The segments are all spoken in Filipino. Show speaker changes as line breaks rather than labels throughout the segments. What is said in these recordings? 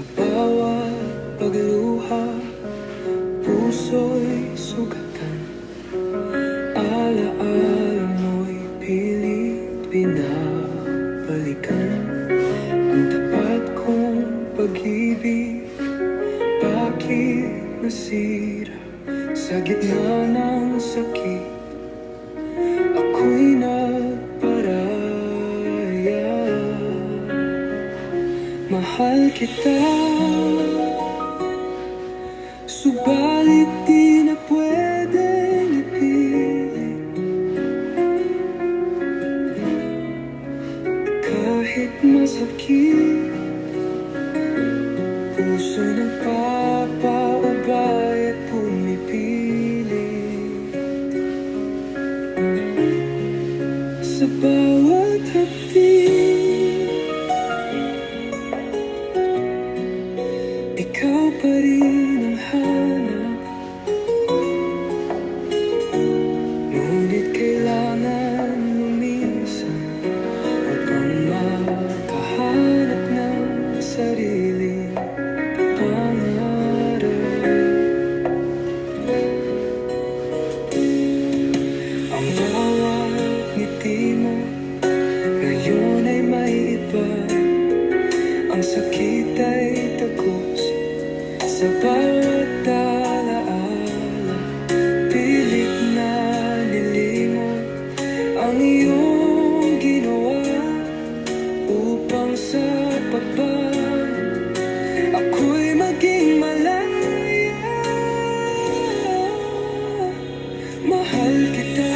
Sa bawat pagluha, puso'y sugatan. Alaala mo'y pilit binabalikan. Ang tapat kong pag-ibig, bakit nasira? Sa gitna ng sakit, ako'y nagparaya. Mahal kita, subalit di na pwedeng ipilit. Kahit masakit, puso'y nagpapaubay at pumipilit. Sa bawat hapdi, ikaw pa rin ang hanap. Ngunit kailangan lumisan upang makahanap ng sariling pangarap. Ang bawat ngiti mo ngayon ay may iba. Ang sakit ay tagos sa bawat alaala. Pilit na nilimot ang iyong ginawa upang sa pagbang ako'y maging malaya. Mahal kita,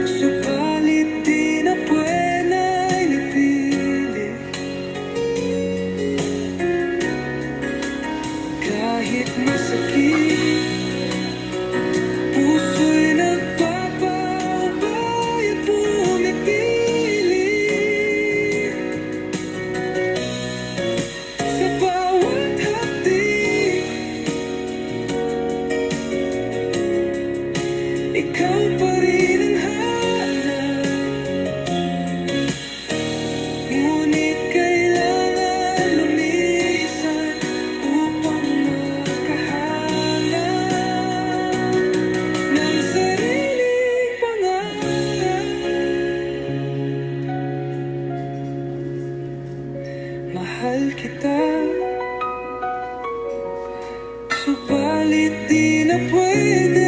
subalit di na pwedeng ipilit. Kahit masakit, puso'y nagpapaubay at pumipilit. Sa bawat hapdi, ikaw pa rin ang hanap. Ngunit kailangan lumisan upang makahanap ng sariling pangarap. Mahal kita, subalit di na pwede